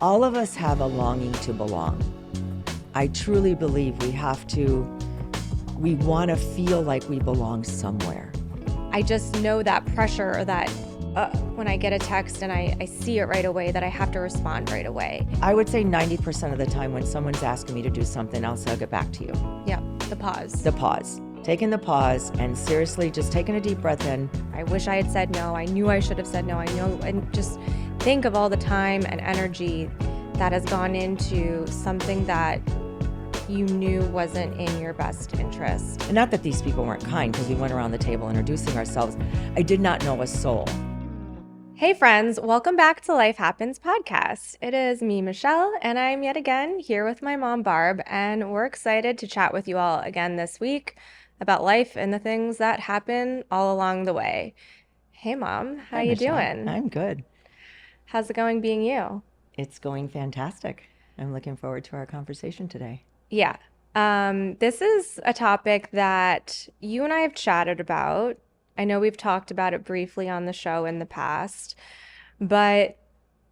All of us have a longing to belong. I truly believe we want to feel like we belong somewhere. I just know that pressure, or that when I get a text and I see it right away, that I have to respond right away. I would say 90% of the time when someone's asking me to do something, I'll say I'll get back to you. Yeah, the pause. The pause. Taking the pause and seriously just taking a deep breath in. I wish I had said no. I knew I should have said no. I know, and just think of all the time and energy that has gone into something that you knew wasn't in your best interest. And not that these people weren't kind, because we went around the table introducing ourselves. I did not know a soul. Hey friends, welcome back to Life Happens podcast. It is me, Michelle, and I'm yet again here with my mom, Barb, and we're excited to chat with you all again this week about life and the things that happen all along the way. Hey mom, how you Michelle. doing? I'm good. How's it going being you? It's going fantastic. I'm looking forward to our conversation today. Yeah. This is a topic that you and I have chatted about. I know we've talked about it briefly on the show in the past, but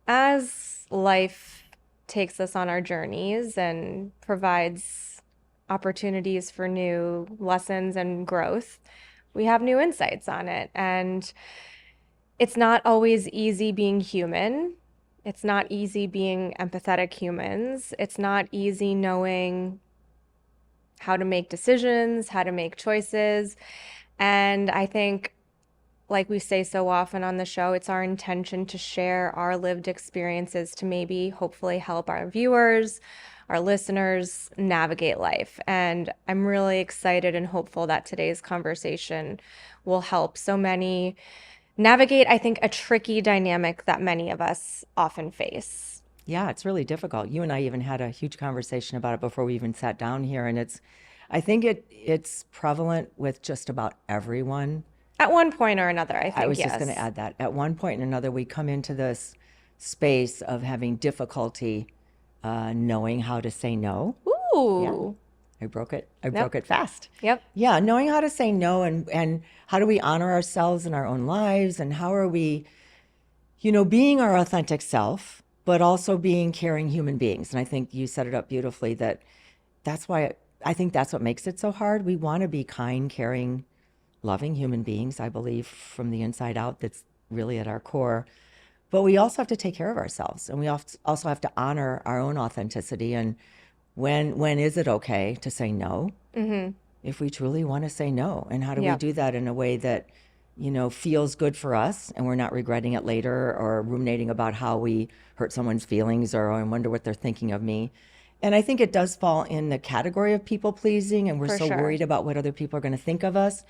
as life takes us on our journeys and provides opportunities for new lessons and growth, we have new insights on it. And it's not always easy being human. It's not easy being empathetic humans. It's not easy knowing how to make decisions, how to make choices. And I think, like we say so often on the show, it's our intention to share our lived experiences to maybe hopefully help our viewers, our listeners navigate life. And I'm really excited and hopeful that today's conversation will help so many navigate, I think, a tricky dynamic that many of us often face. Yeah, it's really difficult. You and I even had a huge conversation about it before we even sat down here. And I think it's prevalent with just about everyone. At one point or another, I think, I was yes. just going to add that. At one point or another, we come into this space of having difficulty knowing how to say no. Ooh. I broke it. Broke it fast. Yep. Yeah, knowing how to say no and how do we honor ourselves in our own lives, and how are we, being our authentic self, but also being caring human beings. And I think you set it up beautifully that's why I think that's what makes it so hard. We want to be kind, caring, loving human beings, I believe, from the inside out. That's really at our core. But we also have to take care of ourselves, and we also have to honor our own authenticity. And when is it okay to say no? Mm-hmm. If we truly want to say no, and how do we do that in a way that feels good for us, and we're not regretting it later or ruminating about how we hurt someone's feelings, or I wonder what they're thinking of me. And I think it does fall in the category of people pleasing, and we're worried about what other people are going to think of us.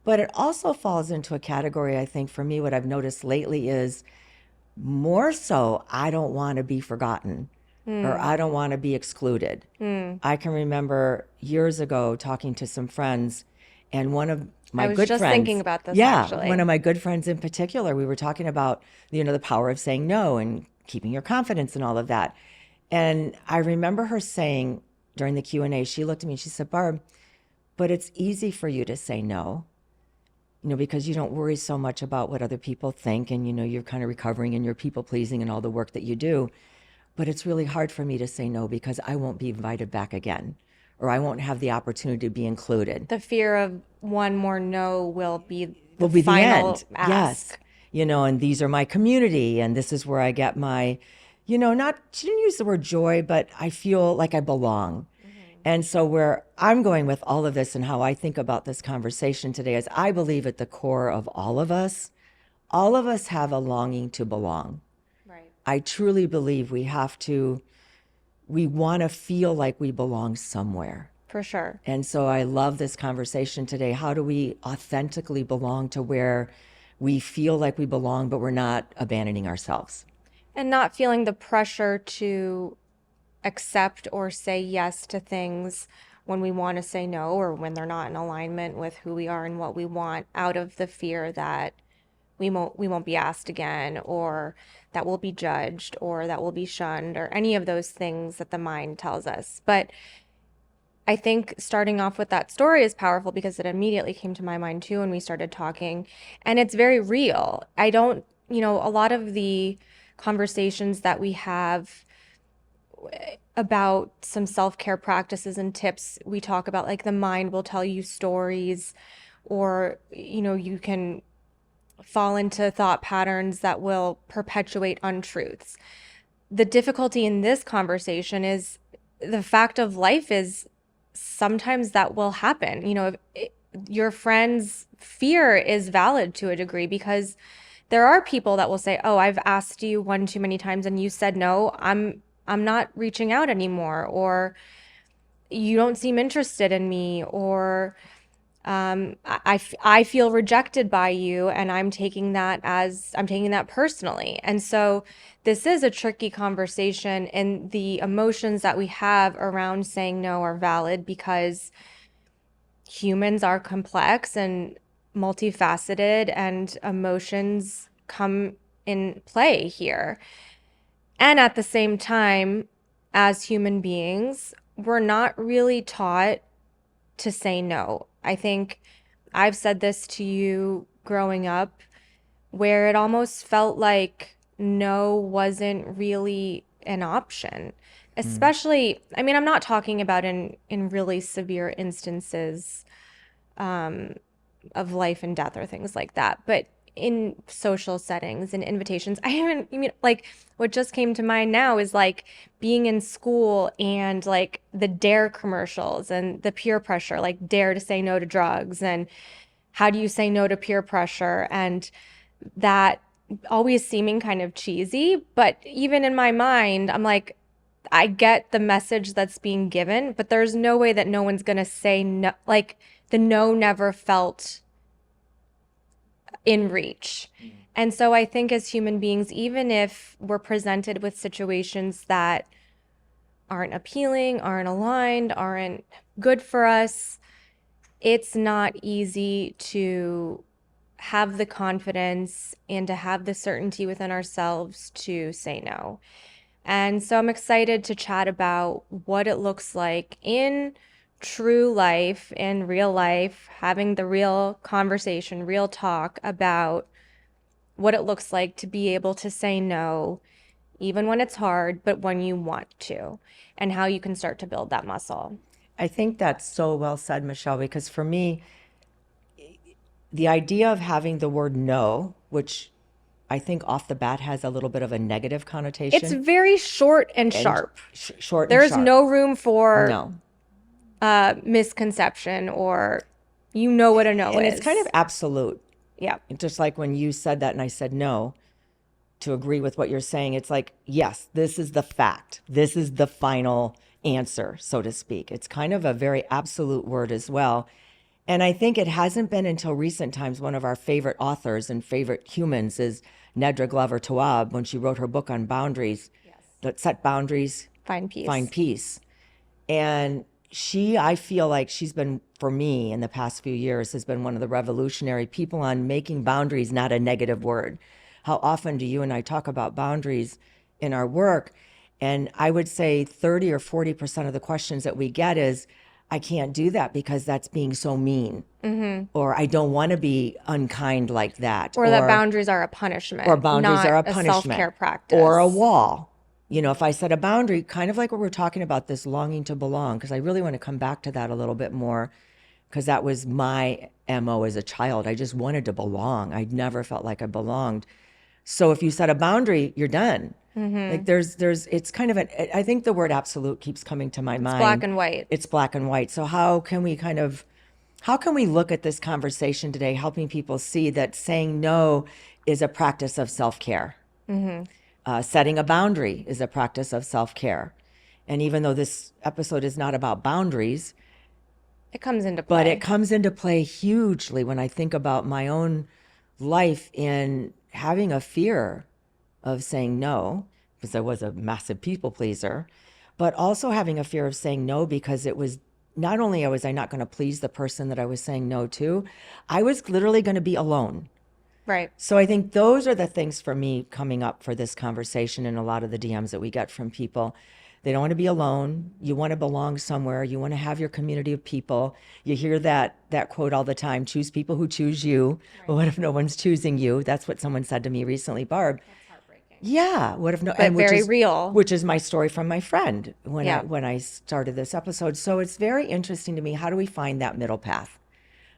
But it also falls into a category, I think, for me, what I've noticed lately is more so, I don't want to be forgotten, or I don't want to be excluded. I can remember years ago talking to some friends, and one of my good friends. I was just thinking about this, actually. One of my good friends in particular, we were talking about, the power of saying no and keeping your confidence and all of that. And I remember her saying during the Q&A, she looked at me and she said, "Barb, but it's easy for you to say no, because you don't worry so much about what other people think, and, you're kind of recovering and you're people pleasing and all the work that you do. But it's really hard for me to say no because I won't be invited back again, or I won't have the opportunity to be included." The fear of one more no will be the the final end. ask. Yes. And these are my community, and this is where I get my, she didn't use the word joy, but I feel like I belong. And so where I'm going with all of this and how I think about this conversation today is I believe at the core of all of us have a longing to belong. Right. I truly believe we want to feel like we belong somewhere. For sure. And so I love this conversation today. How do we authentically belong to where we feel like we belong, but we're not abandoning ourselves? And not feeling the pressure to accept or say yes to things when we want to say no, or when they're not in alignment with who we are and what we want, out of the fear that we won't be asked again, or that we'll be judged, or that we'll be shunned, or any of those things that the mind tells us. But I think starting off with that story is powerful because it immediately came to my mind too when we started talking, and it's very real. A lot of the conversations that we have about some self-care practices and tips. We talk about like the mind will tell you stories, or, you can fall into thought patterns that will perpetuate untruths. The difficulty in this conversation is the fact of life is sometimes that will happen. Your friend's fear is valid to a degree, because there are people that will say, "Oh, I've asked you one too many times and you said no. I'm not reaching out anymore," or "You don't seem interested in me," or I feel rejected by you, and I'm taking that personally. And so this is a tricky conversation, and the emotions that we have around saying no are valid, because humans are complex and multifaceted, and emotions come in play here. And at the same time, as human beings, we're not really taught to say no. I think I've said this to you growing up, where it almost felt like no wasn't really an option. Especially, I mean, I'm not talking about in really severe instances of life and death or things like that, but in social settings and invitations. I haven't, like, what just came to mind now is like being in school and like the dare commercials and the peer pressure, like dare to say no to drugs, and how do you say no to peer pressure, and that always seeming kind of cheesy. But even in my mind, I'm like, I get the message that's being given, but there's no way that no one's gonna say no. Like, the no never felt in reach. And so I think as human beings, even if we're presented with situations that aren't appealing, aren't aligned, aren't good for us, it's not easy to have the confidence and to have the certainty within ourselves to say no. And so I'm excited to chat about what it looks like in true life, in real life, having the real conversation, real talk about what it looks like to be able to say no, even when it's hard, but when you want to, and how you can start to build that muscle. I think that's so well said, Michelle, because for me, the idea of having the word no, which I think off the bat has a little bit of a negative connotation. It's very short and sharp. Short and There's sharp. no room for No. misconception, or what a no And is. it's kind of absolute. Yeah. Just like when you said that and I said no, to agree with what you're saying, it's like, yes, this is the fact. This is the final answer, so to speak. It's kind of a very absolute word as well. And I think it hasn't been until recent times, one of our favorite authors and favorite humans is Nedra Glover Tawwab, when she wrote her book on boundaries, that set boundaries, Find peace. find peace. And I feel like she's been, for me in the past few years, has been one of the revolutionary people on making boundaries not a negative word. How often do you and I talk about boundaries in our work? And I would say 30 or 40% of the questions that we get is, I can't do that because that's being so mean. Or I don't want to be unkind like that. Or that boundaries are a punishment. Or boundaries not are a a punishment. self-care practice. Or a wall. If I set a boundary, kind of like what we're talking about, this longing to belong, because I really want to come back to that a little bit more, because that was my MO as a child. I just wanted to belong. I never felt like I belonged. So if you set a boundary, you're done. Like it's kind of I think the word absolute keeps coming to my mind. It's black and white. It's black and white. So how can we look at this conversation today, helping people see that saying no is a practice of self-care? Setting a boundary is a practice of self-care. And even though this episode is not about boundaries, it comes into play. But it comes into play hugely when I think about my own life in having a fear of saying no, because I was a massive people pleaser, but also having a fear of saying no because it was not only was I not going to please the person that I was saying no to, I was literally going to be alone. Right. So I think those are the things for me coming up for this conversation and a lot of the DMs that we get from people. They don't want to be alone. You want to belong somewhere. You want to have your community of people. You hear that quote all the time, choose people who choose you. Right. Well, what if no one's choosing you? That's what someone said to me recently, Barb. That's heartbreaking. Yeah, what if no, but and very real. which is my story from my friend Yeah. when I started this episode. So it's very interesting to me. How do we find that middle path?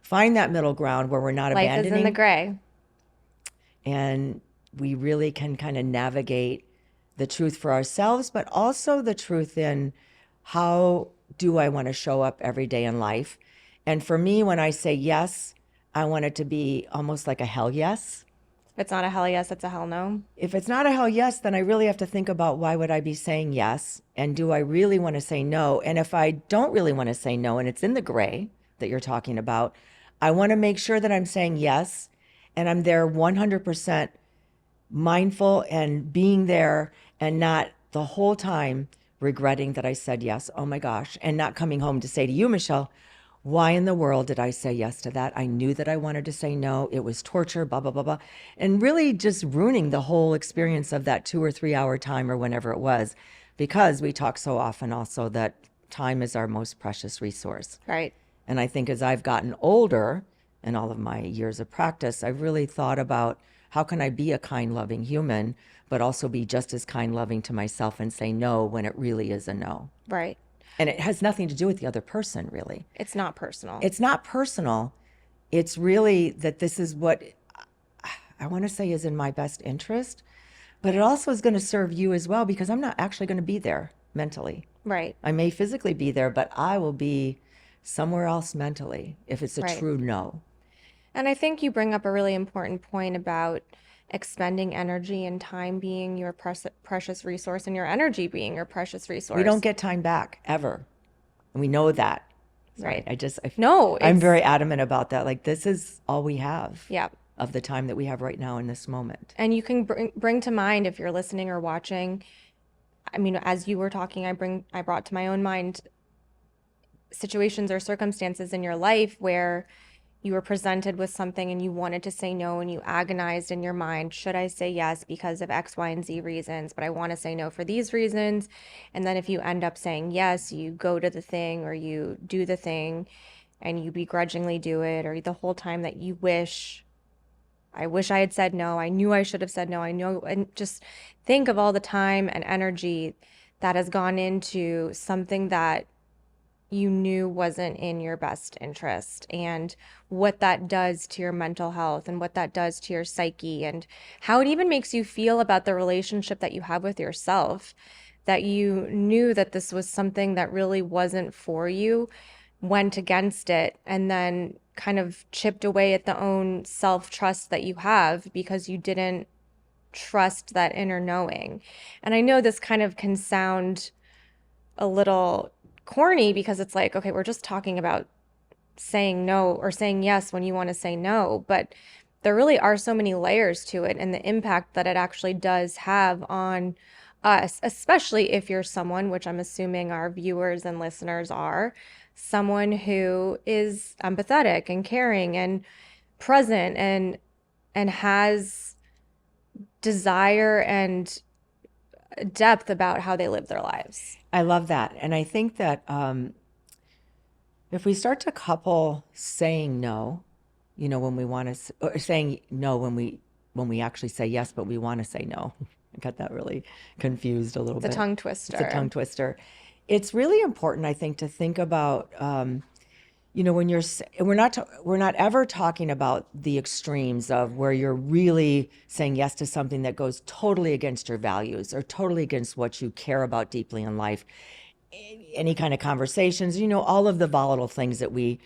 Find that middle ground where we're not Life is in the abandoning gray. and we really can kind of navigate the truth for ourselves, but also the truth in how do I want to show up every day in life? And for me, when I say yes, I want it to be almost like a hell yes. If it's not a hell yes, it's a hell no. If it's not a hell yes, then I really have to think about why would I be saying yes? And do I really want to say no? And if I don't really want to say no, and it's in the gray that you're talking about, I want to make sure that I'm saying yes and I'm there 100% mindful and being there and not the whole time regretting that I said yes. Oh my gosh. And not coming home to say to you, Michelle, why in the world did I say yes to that? I knew that I wanted to say no. It was torture, blah, blah, blah, blah. And really just ruining the whole experience of that 2 or 3 hour time or whenever it was, because we talk so often also that time is our most precious resource. Right. And I think as I've gotten older in all of my years of practice, I've really thought about how can I be a kind, loving human, but also be just as kind, loving to myself and say no when it really is a no. Right. And it has nothing to do with the other person, really. It's not personal. It's not personal. It's really that this is what I want to say is in my best interest, but it also is going to serve you as well because I'm not actually going to be there mentally. Right. I may physically be there, but I will be somewhere else mentally if it's a Right. true no. And I think you bring up a really important point about expending energy and time being your precious resource and your energy being your precious resource. We don't get time back ever. And we know that. Sorry, Right. No, I'm it's, very adamant about that. Like this is all we have yeah. of the time that we have right now in this moment. And you can bring to mind if you're listening or watching. I mean, as you were talking, I brought to my own mind situations or circumstances in your life where you were presented with something and you wanted to say no and you agonized in your mind, should I say yes because of X, Y, and Z reasons, but I want to say no for these reasons. And then if you end up saying yes, you go to the thing or you do the thing and you begrudgingly do it, or the whole time that you I wish I had said no, I knew I should have said no, I know, and just think of all the time and energy that has gone into something that you knew wasn't in your best interest, and what that does to your mental health and what that does to your psyche and how it even makes you feel about the relationship that you have with yourself, that you knew that this was something that really wasn't for you, went against it, and then kind of chipped away at the own self-trust that you have because you didn't trust that inner knowing. And I know this kind of can sound a little corny because it's like, okay, we're just talking about saying no or saying yes when you want to say no, but there really are so many layers to it and the impact that it actually does have on us, especially if you're someone, which I'm assuming our viewers and listeners are, someone who is empathetic and caring and present and has desire and depth about how they live their lives. I love that. And I think that if we start to couple saying no, when we want to, or saying no when we actually say yes, but we want to say no. I got that really confused a little bit. It's a tongue twister. It's a tongue twister. It's really important, I think, to think about, when we're not ever talking about the extremes of where you're really saying yes to something that goes totally against your values or totally against what you care about deeply in life. Any kind of conversations, all of the volatile things that we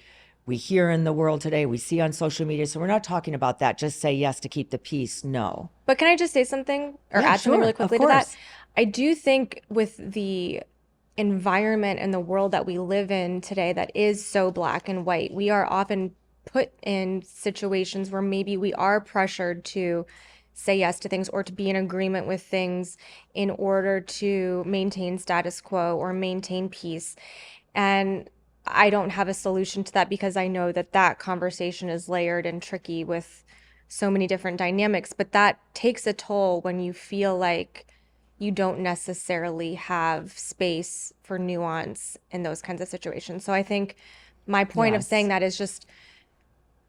hear in the world today, we see on social media. So we're not talking about that. Just say yes to keep the peace. No. But can I just say something or Yeah, add something really sure, quickly of to that? course. I do think with the environment and the world that we live in today that is so black and white, we are often put in situations where maybe we are pressured to say yes to things or to be in agreement with things in order to maintain status quo or maintain peace. And I don't have a solution to that because I know that that conversation is layered and tricky with so many different dynamics, but that takes a toll when you feel like you don't necessarily have space for nuance in those kinds of situations. So I think my point of Yes. saying that is just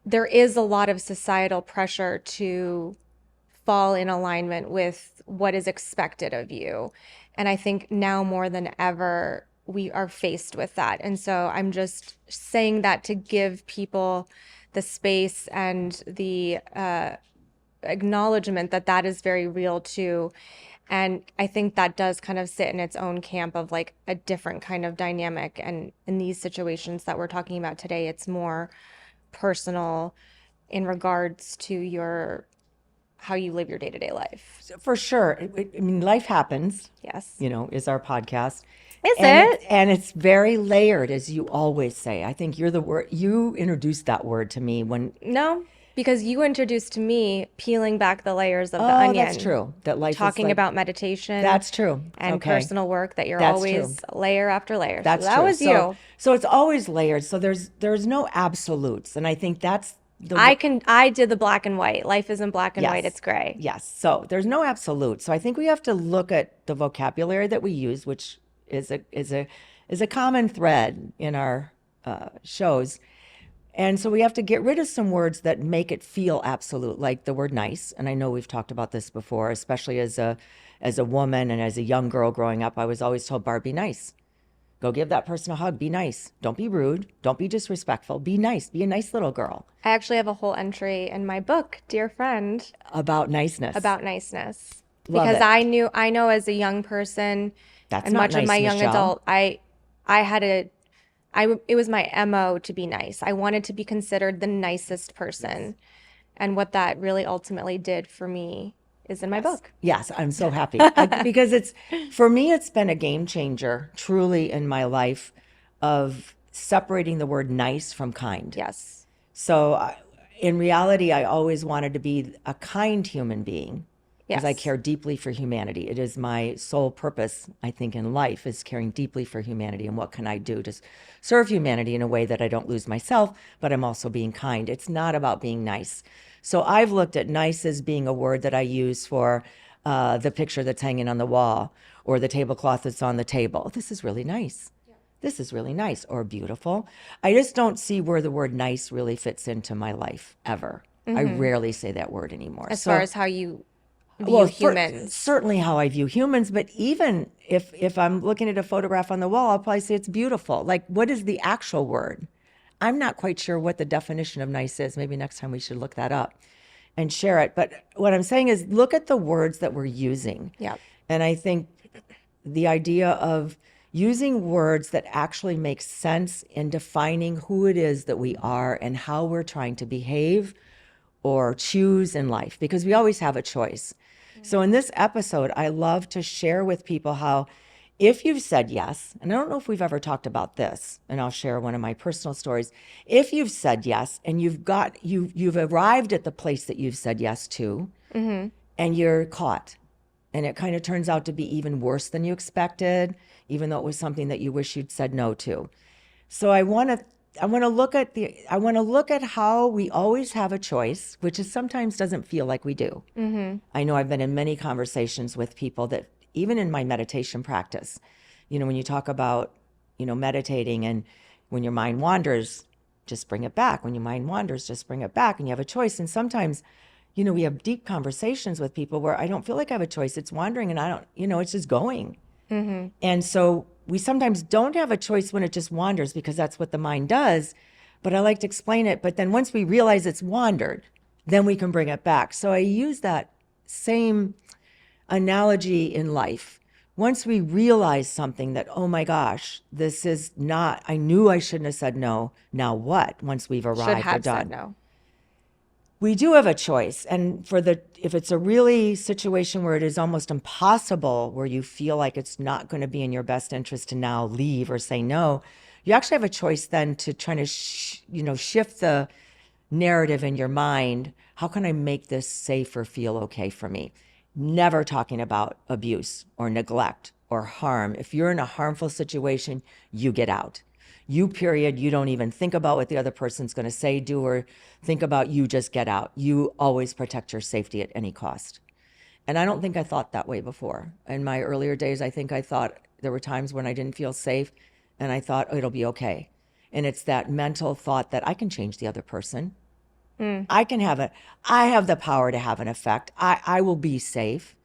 there is a lot of societal pressure to fall in alignment with what is expected of you. And I think now more than ever, we are faced with that. And so I'm just saying that to give people the space and the acknowledgement that that is very real too. And I think that does kind of sit in its own camp of like a different kind of dynamic. And in these situations that we're talking about today, it's more personal in regards to your how you live your day-to-day life. For sure. I mean, life happens, Yes. is our podcast. Is And it? and it's very layered, as you always say. I think you introduced that word to me when, No, because you introduced to me peeling back the layers of the oh, onion, that's true. That life is talking like, about meditation that's true. and Okay. personal work, that you're That's true. always layer after layer. So That's that true. was So you. so it's always layered. So there's no absolutes. And I think that's I did the black and white. Life isn't black and white, yes. it's gray. Yes. So there's no absolute. So I think we have to look at the vocabulary that we use, which is a common thread in our shows. And so we have to get rid of some words that make it feel absolute, like the word nice. And I know we've talked about this before, especially as a woman and as a young girl growing up. I was always told, Barb, be nice. Go give that person a hug. Be nice. Don't be rude. Don't be disrespectful. Be nice. Be a nice little girl. I actually have a whole entry in my book, Dear Friend, About niceness. about niceness. Love Because it. I know as a young person That's and not much of nice, my young Michelle. adult, it was my MO to be nice. I wanted to be considered the nicest person. And what that really ultimately did for me is in my book. Yes, I'm so happy because for me, it's been a game changer truly in my life of separating the word nice from kind. Yes. So in reality, I always wanted to be a kind human being because I Yes. care deeply for humanity. It is my sole purpose, I think, in life is caring deeply for humanity and what can I do to serve humanity in a way that I don't lose myself, but I'm also being kind. It's not about being nice. So I've looked at nice as being a word that I use for the picture that's hanging on the wall or the tablecloth that's on the table. This is really nice. This is really nice or beautiful. I just don't see where the word nice really fits into my life ever. I rarely say that word anymore. As So, far as how you view well, humans. certainly how I view humans, but even if I'm looking at a photograph on the wall, I'll probably say it's beautiful. Like, what is the actual word? I'm not quite sure what the definition of nice is. Maybe next time we should look that up and share it. But what I'm saying is look at the words that we're using. Yeah. And I think the idea of using words that actually make sense in defining who it is that we are and how we're trying to behave or choose in life, because we always have a choice. So in this episode, I love to share with people how if you've said yes, and I don't know if we've ever talked about this, and I'll share one of my personal stories. If you've said yes and you've arrived at the place that you've said yes to, and you're caught, and it kind of turns out to be even worse than you expected, even though it was something that you wish you'd said no to. So I want to look at how we always have a choice, which is sometimes doesn't feel like we do. I know I've been in many conversations with people that even in my meditation practice, when you talk about, meditating and when your mind wanders, just bring it back. When your mind wanders, just bring it back. And you have a choice. And sometimes, we have deep conversations with people where I don't feel like I have a choice. It's wandering and I don't, it's just going. And so we sometimes don't have a choice when it just wanders because that's what the mind does. But I like to explain it. But then once we realize it's wandered, then we can bring it back. So I use that same analogy in life. Once we realize something that, oh my gosh, this is not, I knew I shouldn't have said no. Now what? Once we've Should arrived or have done. said no. We do have a choice. And if it's a really situation where it is almost impossible, where you feel like it's not going to be in your best interest to now leave or say no, you actually have a choice then to try to, shift the narrative in your mind. How can I make this safe or feel okay for me? Never talking about abuse or neglect or harm. If you're in a harmful situation, you get out. You don't even think about what the other person's going to say, do, or think about, you just get out. You always protect your safety at any cost. And I don't think I thought that way before. In my earlier days, I think I thought there were times when I didn't feel safe and I thought, oh, it'll be okay. And it's that mental thought that I can change the other person. I can have it. I have the power to have an effect. I will be safe,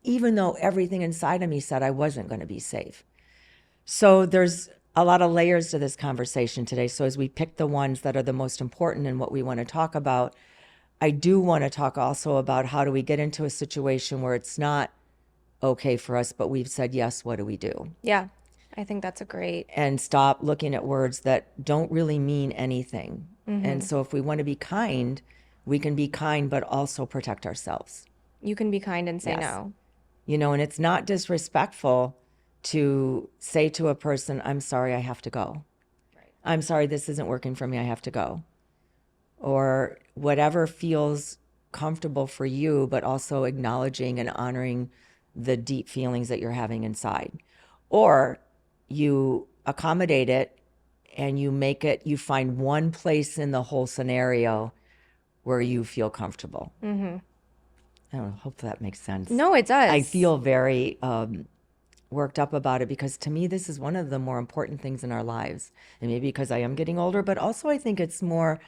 even though everything inside of me said I wasn't going to be safe. So there's a lot of layers to this conversation today. So as we pick the ones that are the most important and what we want to talk about, I do want to talk also about how do we get into a situation where it's not okay for us, but we've said yes, what do we do? Yeah, I think that's a great. And stop looking at words that don't really mean anything. And so if we want to be kind, we can be kind, but also protect ourselves. You can be kind and say Yes. no. And it's not disrespectful to say to a person, I'm sorry, I have to go. I'm sorry, this isn't working for me, I have to go. Or whatever feels comfortable for you, but also acknowledging and honoring the deep feelings that you're having inside. Or you accommodate it and you find one place in the whole scenario where you feel comfortable. I don't know, hope that makes sense. No, it does. I feel very worked up about it because to me, this is one of the more important things in our lives. And maybe because I am getting older, but also I think it's more,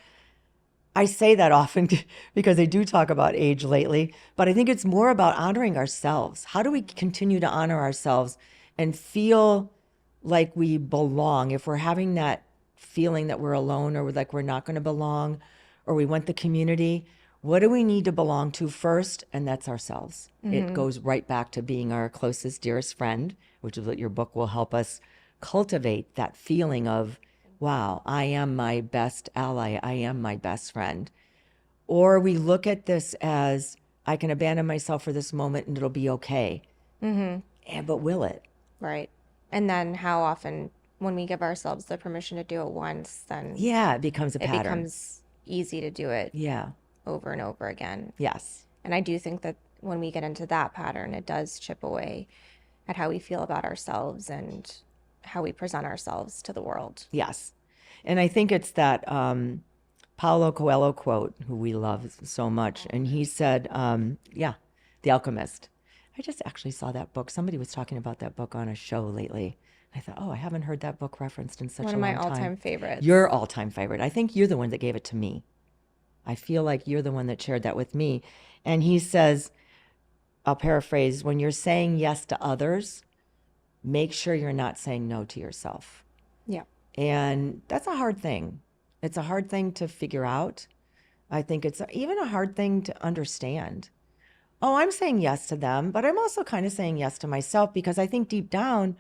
I say that often because I do talk about age lately, but I think it's more about honoring ourselves. How do we continue to honor ourselves and feel like we belong? If we're having that feeling that we're alone or like we're not going to belong or we want the community, what do we need to belong to first? And that's ourselves. It goes right back to being our closest, dearest friend, which is what your book will help us cultivate, that feeling of, wow, I am my best ally. I am my best friend. Or we look at this as, I can abandon myself for this moment and it'll be okay. But will it? Right. And then how often, when we give ourselves the permission to do it once, then Yeah, it becomes a it pattern. becomes easy to do it Yeah. over and over again. Yes. And I do think that when we get into that pattern, it does chip away at how we feel about ourselves and how we present ourselves to the world. Yes. And I think it's that Paulo Coelho quote, who we love so much. And he said, The Alchemist. I just actually saw that book. Somebody was talking about that book on a show lately. I thought, oh, I haven't heard that book referenced in such One a of long my time. all-time favorites. Your all-time favorite. I think you're the one that gave it to me. I feel like you're the one that shared that with me. And he says, I'll paraphrase, when you're saying yes to others, make sure you're not saying no to yourself. Yeah. And that's a hard thing. It's a hard thing to figure out. I think it's even a hard thing to understand. Oh, I'm saying yes to them, but I'm also kind of saying yes to myself because I think deep down,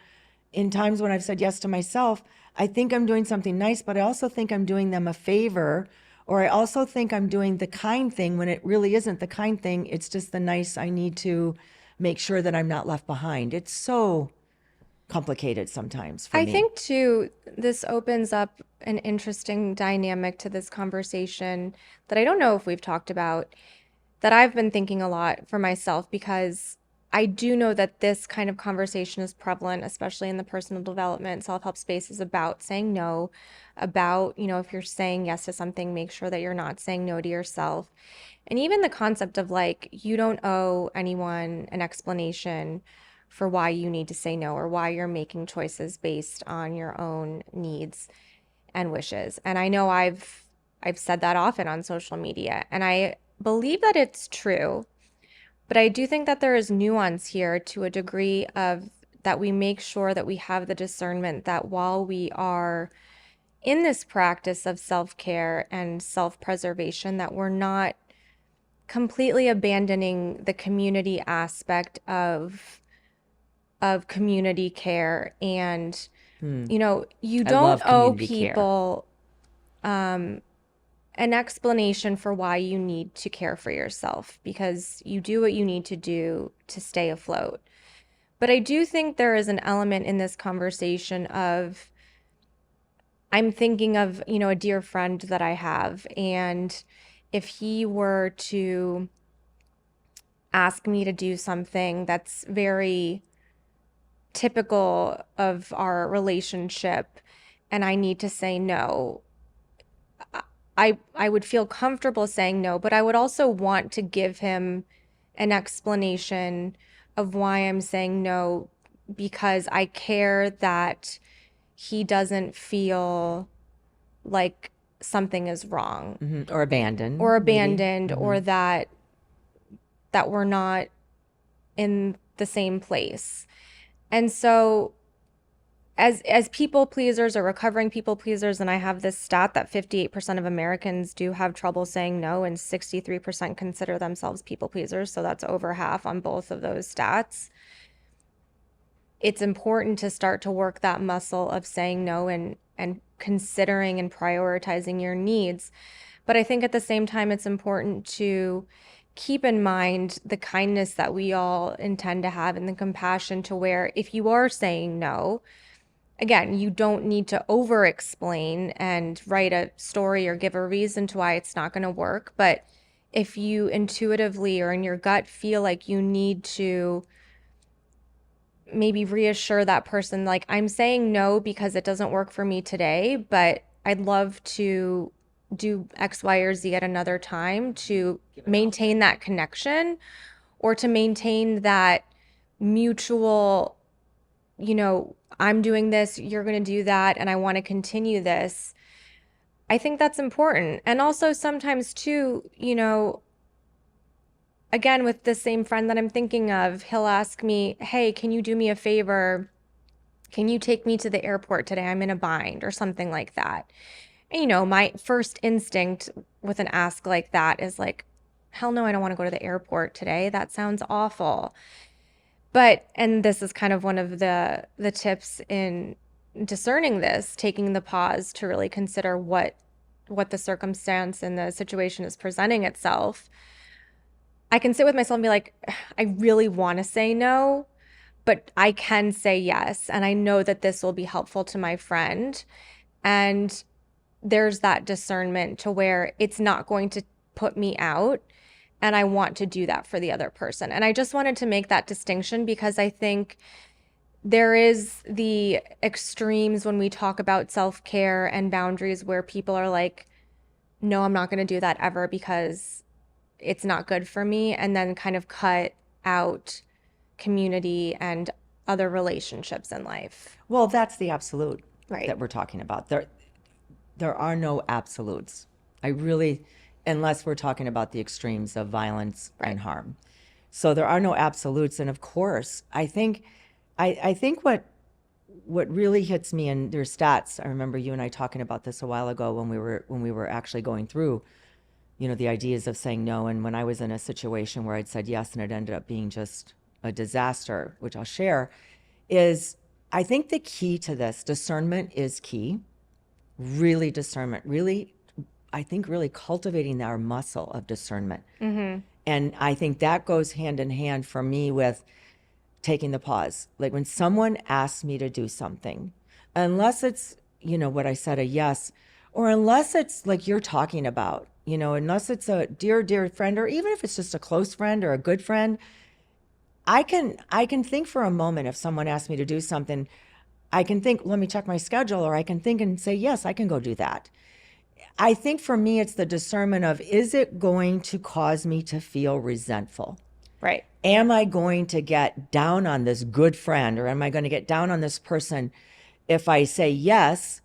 in times when I've said yes to myself, I think I'm doing something nice, but I also think I'm doing them a favor, or I also think I'm doing the kind thing when it really isn't the kind thing. It's just the nice, I need to make sure that I'm not left behind. It's so complicated sometimes for I me. think too, this opens up an interesting dynamic to this conversation that I don't know if we've talked about, that I've been thinking a lot for myself, because I do know that this kind of conversation is prevalent, especially in the personal development, self-help spaces, about saying no, about, if you're saying yes to something, make sure that you're not saying no to yourself. And even the concept of like, you don't owe anyone an explanation for why you need to say no or why you're making choices based on your own needs and wishes. And I know I've said that often on social media, and I believe that it's true. But I do think that there is nuance here to a degree of that we make sure that we have the discernment that while we are in this practice of self-care and self-preservation, that we're not completely abandoning the community aspect of community care. And you I love don't owe community care. people an explanation for why you need to care for yourself, because you do what you need to do to stay afloat. But I do think there is an element in this conversation of, I'm thinking of, a dear friend that I have, and if he were to ask me to do something that's very typical of our relationship and I need to say no, I would feel comfortable saying no, but I would also want to give him an explanation of why I'm saying no, because I care that he doesn't feel like something is wrong Or abandoned, or maybe. abandoned or that we're not in the same place. And so as people pleasers or recovering people pleasers, and I have this stat that 58% of Americans do have trouble saying no, and 63% consider themselves people pleasers. So that's over half on both of those stats. It's important to start to work that muscle of saying no and considering and prioritizing your needs. But I think at the same time, it's important to keep in mind the kindness that we all intend to have and the compassion to where if you are saying no, again, you don't need to over explain and write a story or give a reason to why it's not going to work. But if you intuitively or in your gut feel like you need to maybe reassure that person, like, I'm saying no because it doesn't work for me today, but I'd love to do X, Y, or Z at another time to maintain that connection or to maintain that mutual, I'm doing this, you're going to do that, and I want to continue this. I think that's important. And also sometimes too, again, with the same friend that I'm thinking of, he'll ask me, hey, can you do me a favor? Can you take me to the airport today? I'm in a bind or something like that. And, my first instinct with an ask like that is like, hell no, I don't want to go to the airport today. That sounds awful. But, and this is kind of one of the tips in discerning this, taking the pause to really consider what the circumstance and the situation is presenting itself. I can sit with myself and be like, I really want to say no, but I can say yes. And I know that this will be helpful to my friend. And there's that discernment to where it's not going to put me out. And I want to do that for the other person. And I just wanted to make that distinction because I think there is the extremes when we talk about self-care and boundaries where people are like, no, I'm not going to do that ever because it's not good for me, and then kind of cut out community and other relationships in life. Well, that's the absolute Right. that we're talking about. There are no absolutes. Unless we're talking about the extremes of violence and harm. So there are no absolutes. And of course, I think what really hits me in their stats, I remember you and I talking about this a while ago when we were actually going through, the ideas of saying no. And when I was in a situation where I'd said yes and it ended up being just a disaster, which I'll share, is I think the key to this, discernment is key. Really discernment, I think really cultivating our muscle of discernment. And I think that goes hand in hand for me with taking the pause. Like when someone asks me to do something, unless it's, what I said, a yes, or unless it's like you're talking about, unless it's a dear, dear friend, or even if it's just a close friend or a good friend, I can think for a moment if someone asks me to do something, I can think, let me check my schedule, or I can think and say, yes, I can go do that. I think for me, it's the discernment of, is it going to cause me to feel resentful? Right. Am I going to get down on this good friend, or am I going to get down on this person if I say yes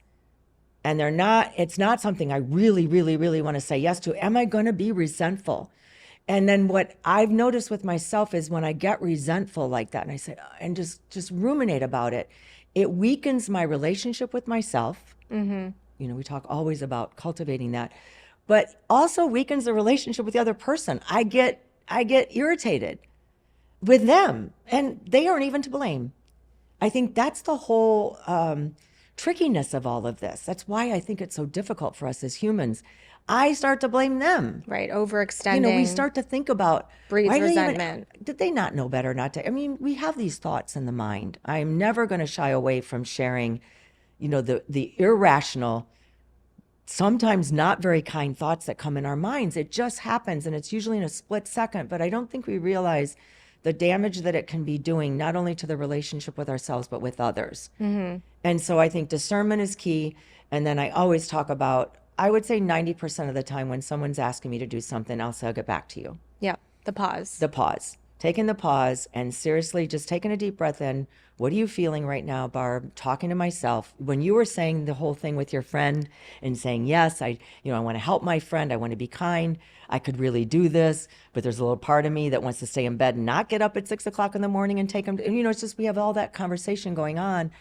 and it's not something I really, really, really want to say yes to? Am I going to be resentful? And then what I've noticed with myself is when I get resentful like that and I say, and just ruminate about it, it weakens my relationship with myself. We talk always about cultivating that, but also weakens the relationship with the other person. I get irritated with them and they aren't even to blame. I think that's the whole trickiness of all of this. That's why I think it's so difficult for us as humans. I start to blame them. Right. Overextending. We start to think about, breeds why resentment. did they not know better not to? I mean, we have these thoughts in the mind. I'm never going to shy away from sharing, the irrational, sometimes not very kind thoughts that come in our minds. It just happens, and it's usually in a split second, but I don't think we realize the damage that it can be doing, not only to the relationship with ourselves, but with others. And so I think discernment is key. And then I always talk about, I would say 90% of the time when someone's asking me to do something, I'll say, I'll get back to you. Yeah. The pause. The pause. taking the pause and seriously just taking a deep breath in. What are you feeling right now, Barb? Talking to myself. When you were saying the whole thing with your friend and saying, yes, I want to help my friend. I want to be kind. I could really do this, but there's a little part of me that wants to stay in bed and not get up at 6 o'clock in the morning and take them. And, it's just, we have all that conversation going on.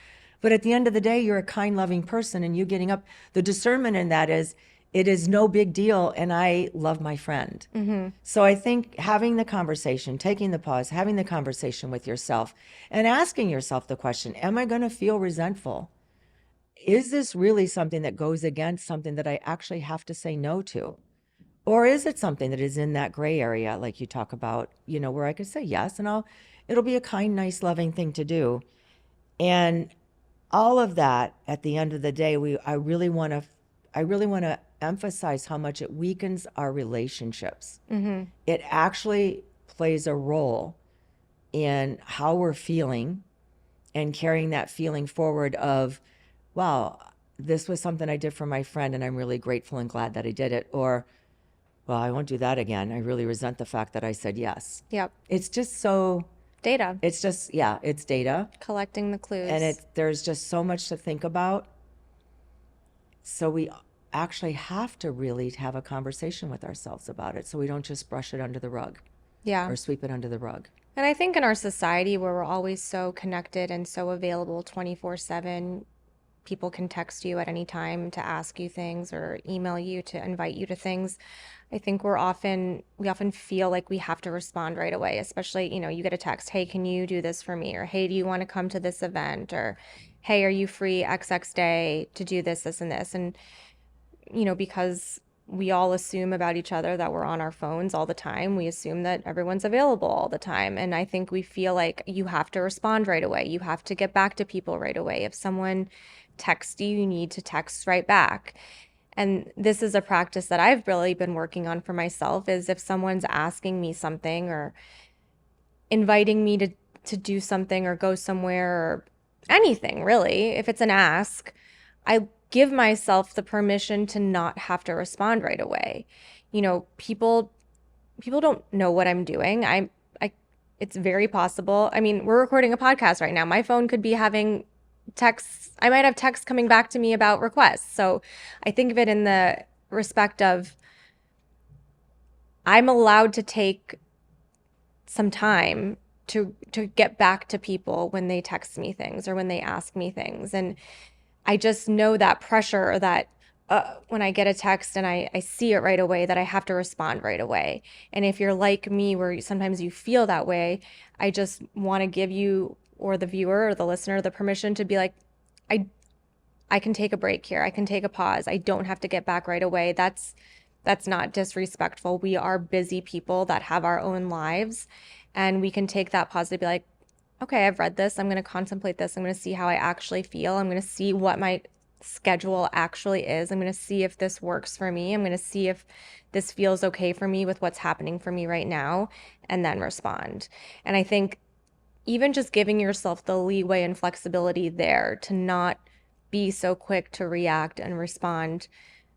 But at the end of the day, you're a kind, loving person, and you getting up. The discernment in that is, it is no big deal, and I love my friend. So I think having the conversation, taking the pause, having the conversation with yourself, and asking yourself the question, am I going to feel resentful? Is this really something that goes against something that I actually have to say no to? Or is it something that is in that gray area, like you talk about, where I could say yes, and it'll be a kind, nice, loving thing to do. And all of that, at the end of the day, I really want to emphasize how much it weakens our relationships. It actually plays a role in how we're feeling and carrying that feeling forward of, wow, this was something I did for my friend and I'm really grateful and glad that I did it. Or, well, I won't do that again. I really resent the fact that I said yes. Yep. It's just so, Data. it's just, yeah, it's data. Collecting the clues. And there's just so much to think about. So we actually have to really have a conversation with ourselves about it, so we don't just brush it under the rug Yeah. or sweep it under the rug. And I think in our society where we're always so connected and so available 24/7, people can text you at any time to ask you things or email you to invite you to things. I think we often feel like we have to respond right away, especially, you get a text, hey, can you do this for me? Or hey, do you want to come to this event? Or hey, are you free XX day to do this, this, and this? And, because we all assume about each other that we're on our phones all the time. We assume that everyone's available all the time. And I think we feel like you have to respond right away. You have to get back to people right away. If someone texts you, you need to text right back. And this is a practice that I've really been working on for myself, is if someone's asking me something or inviting me to do something or go somewhere or anything really, if it's an ask, I give myself the permission to not have to respond right away. People don't know what I'm doing. It's very possible. I mean, we're recording a podcast right now. My phone could be having texts. I might have texts coming back to me about requests. So I think of it in the respect of I'm allowed to take some time to get back to people when they text me things or when they ask me things. And I just know that pressure that when I get a text and I see it right away, that I have to respond right away. And if you're like me, where sometimes you feel that way, I just want to give you or the viewer or the listener the permission to be like, I can take a break here. I can take a pause. I don't have to get back right away. That's not disrespectful. We are busy people that have our own lives, and we can take that pause to be like, okay, I've read this. I'm going to contemplate this. I'm going to see how I actually feel. I'm going to see what my schedule actually is. I'm going to see if this works for me. I'm going to see if this feels okay for me with what's happening for me right now, and then respond. And I think even just giving yourself the leeway and flexibility there to not be so quick to react and respond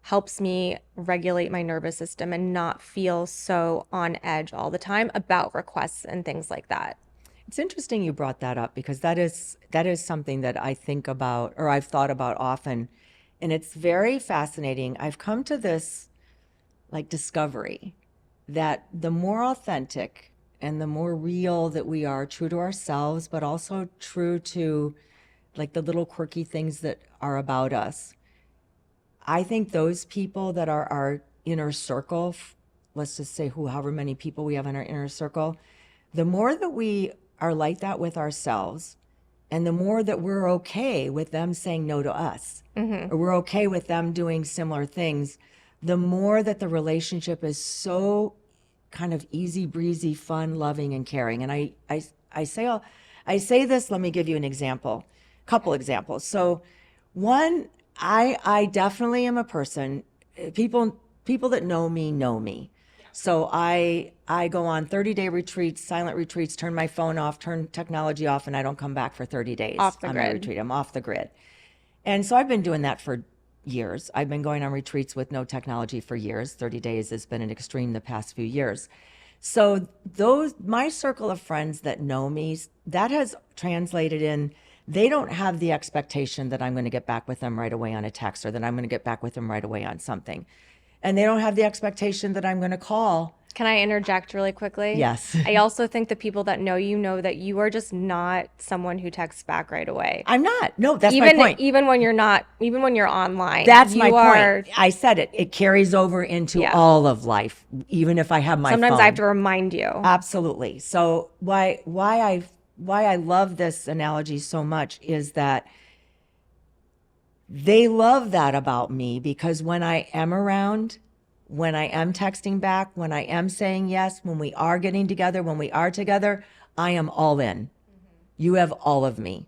helps me regulate my nervous system and not feel so on edge all the time about requests and things like that. It's interesting you brought that up, because that is something that I think about, or I've thought about often, and it's very fascinating. I've come to this discovery that the more authentic and the more real that we are, true to ourselves, but also true to the little quirky things that are about us, I think those people that are our inner circle, let's just say however many people we have in our inner circle, the more that we are like that with ourselves, and the more that we're okay with them saying no to us, or we're okay with them doing similar things, the more that the relationship is so kind of easy breezy, fun, loving, and caring. And I say this, let me give you an example, couple examples. So one, I definitely am a person, people that know me know me. So I go on 30-day retreats, silent retreats, turn my phone off, turn technology off, and I don't come back for 30 days Off the on my grid. retreat. I'm off the grid. And so I've been doing that for years. I've been going on retreats with no technology for years. 30 days has been an extreme the past few years. So my circle of friends that know me, that has translated in, they don't have the expectation that I'm going to get back with them right away on a text, or that I'm going to get back with them right away on something. And they don't have the expectation that I'm going to call. Can I interject really quickly? Yes. I also think the people that know that you are just not someone who texts back right away. I'm not. No, that's my Even point. even when you're not, even when you're online. That's my you are. point. I said it. It carries over into Yeah. all of life, even if I have my Sometimes phone. I have to remind you. Absolutely. So why I love this analogy so much is that they love that about me, because when I am around, when I am texting back, when I am saying yes, when we are getting together, when we are together, I am all in. You have all of me.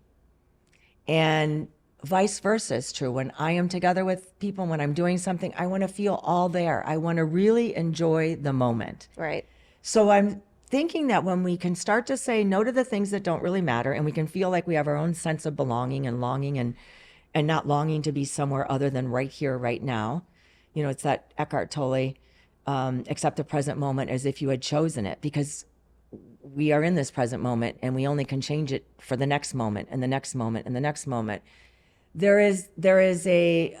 And vice versa is true. When I am together with people, when I'm doing something, I want to feel all there. I want to really enjoy the moment. Right. So I'm thinking that when we can start to say no to the things that don't really matter, and we can feel like we have our own sense of belonging and longing, and not longing to be somewhere other than right here, right now. You know, it's that Eckhart Tolle, accept the present moment as if you had chosen it, because we are in this present moment and we only can change it for the next moment and the next moment and the next moment. There is a,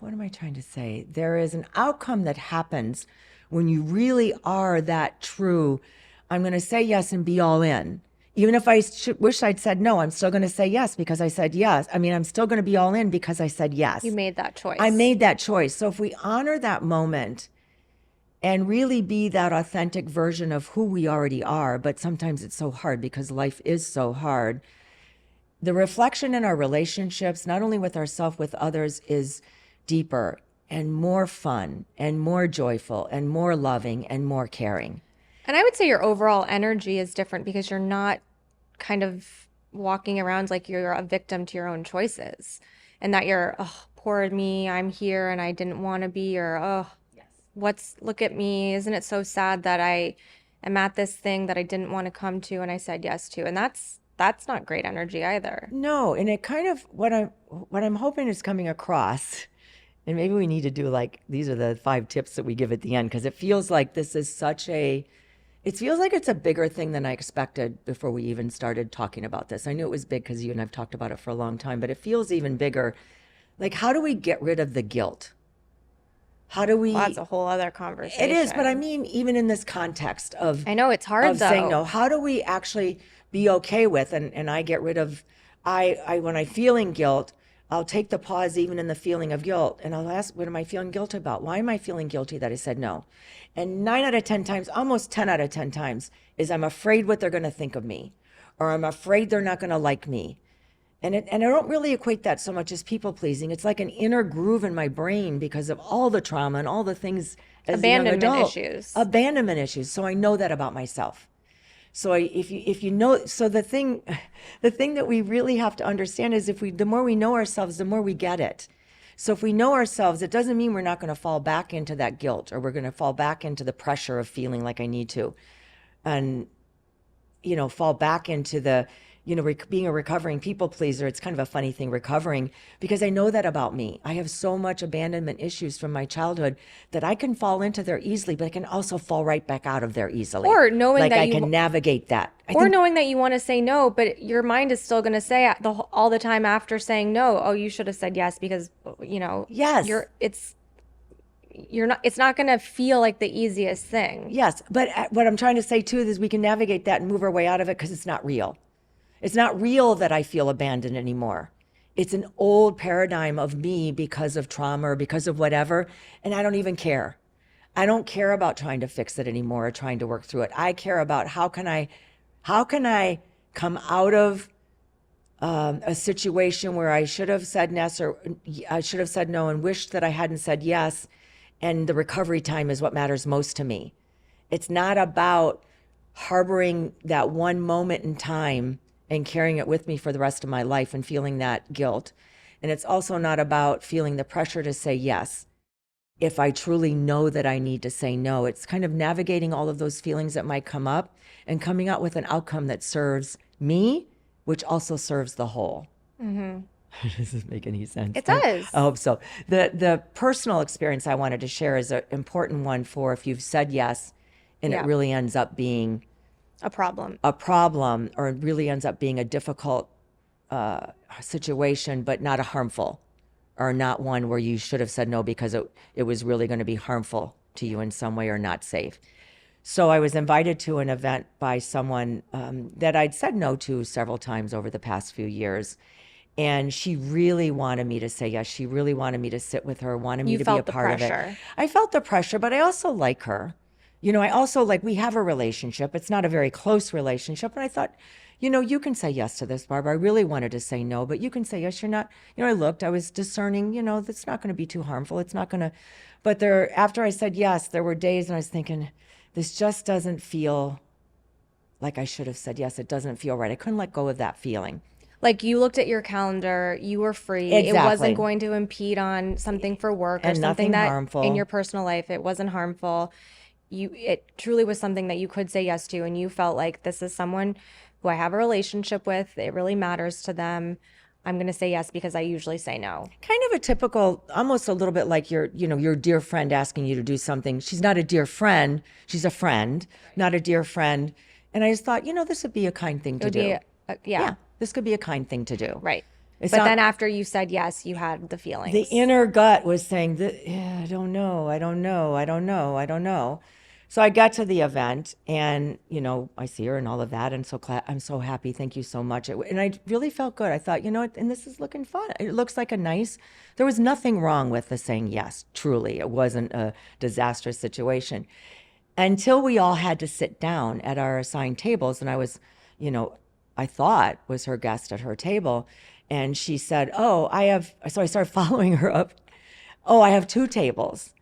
what am I trying to say? There is an outcome that happens when you really are that true. I'm going to say yes and be all in. Even if I wish I'd said no, I'm still going to say yes because I said yes. I mean, I'm still going to be all in because I said yes. You made that choice. I made that choice. So if we honor that moment and really be that authentic version of who we already are, but sometimes it's so hard because life is so hard. The reflection in our relationships, not only with ourselves, with others, is deeper and more fun and more joyful and more loving and more caring. And I would say your overall energy is different because you're not kind of walking around like you're a victim to your own choices, and that you're, oh, poor me, I'm here and I didn't want to be, or, oh, look at me, isn't it so sad that I am at this thing that I didn't want to come to and I said yes to. And that's not great energy either. No, and it kind of, what I'm hoping is coming across, and maybe we need to do like, these are the 5 tips that we give at the end, because it feels like this is it feels like it's a bigger thing than I expected before we even started talking about this. I knew it was big because you and I've talked about it for a long time, but it feels even bigger. Like, how do we get rid of the guilt? How do we? Well, that's a whole other conversation. It is, but I mean, even in this context of, I know it's hard of though. saying no, how do we actually be okay with, and I get rid of, when I'm feeling guilt, I'll take the pause even in the feeling of guilt, and I'll ask, what am I feeling guilty about? Why am I feeling guilty that I said no? And 9 out of 10 times, almost 10 out of 10 times, is I'm afraid what they're going to think of me, or I'm afraid they're not going to like me. And I don't really equate that so much as people pleasing. It's like an inner groove in my brain because of all the trauma and all the things as a young adult. Abandonment issues. So I know that about myself. So if you know, so the thing that we really have to understand is the more we know ourselves, the more we get it. So if we know ourselves, it doesn't mean we're not going to fall back into that guilt, or we're going to fall back into the pressure of feeling like I need to, and, fall back into the, being a recovering people pleaser. It's kind of a funny thing, recovering, because I know that about me. I have so much abandonment issues from my childhood that I can fall into there easily, but I can also fall right back out of there easily. Or knowing like that I can navigate that. Knowing that you want to say no, but your mind is still going to say all the time after saying no, oh, you should have said yes because, yes, it's not going to feel like the easiest thing. Yes, but what I'm trying to say too is we can navigate that and move our way out of it because it's not real. It's not real that I feel abandoned anymore. It's an old paradigm of me because of trauma or because of whatever, and I don't even care. I don't care about trying to fix it anymore or trying to work through it. I care about how can I come out of a situation where I should have said yes, or I should have said no and wished that I hadn't said yes, and the recovery time is what matters most to me. It's not about harboring that one moment in time and carrying it with me for the rest of my life and feeling that guilt. And it's also not about feeling the pressure to say yes if I truly know that I need to say no. It's kind of navigating all of those feelings that might come up and coming out with an outcome that serves me, which also serves the whole. Mm-hmm. Does this make any sense? It I does. hope so. The personal experience I wanted to share is an important one for if you've said yes and it Yeah. really ends up being A problem. a problem, or it really ends up being a difficult situation, but not a harmful, or not one where you should have said no because it was really going to be harmful to you in some way or not safe. So I was invited to an event by someone that I'd said no to several times over the past few years. And she really wanted me to say yes. She really wanted me to sit with her, wanted me You to be a felt the part of it. pressure. I felt the pressure, but I also like her. I also like, we have a relationship. It's not a very close relationship. And I thought, you can say yes to this, Barb. I really wanted to say no, but you can say yes. You're not, I looked, I was discerning, that's not going to be too harmful. It's not going to, but after I said yes, there were days and I was thinking, this just doesn't feel like I should have said yes. It doesn't feel right. I couldn't let go of that feeling. Like you looked at your calendar, you were free. It wasn't Exactly. going to impede on something for work or And something nothing that in your harmful. personal life, it wasn't harmful. It truly was something that you could say yes to, and you felt like this is someone who I have a relationship with. It really matters to them. I'm going to say yes because I usually say no. Kind of a typical, almost a little bit like your dear friend asking you to do something. She's not a dear friend. She's a friend, not a dear friend. And I just thought, this would be a kind thing It to would be, do. yeah, Yeah, this could be a kind thing to do. right. It's But not, then after you said yes, you had the the feelings. inner gut was saying that, yeah, I don't know, I don't know, I don't know, I don't know. So I got to the event and, I see her and all of that. And so I'm so happy. Thank you so much. And I really felt good. I thought, and this is looking fun. It looks like there was nothing wrong with the saying yes, truly. It wasn't a disastrous situation until we all had to sit down at our assigned tables. And I was, I thought was her guest at her table. And she said, so I started following her up. Oh, I have two tables.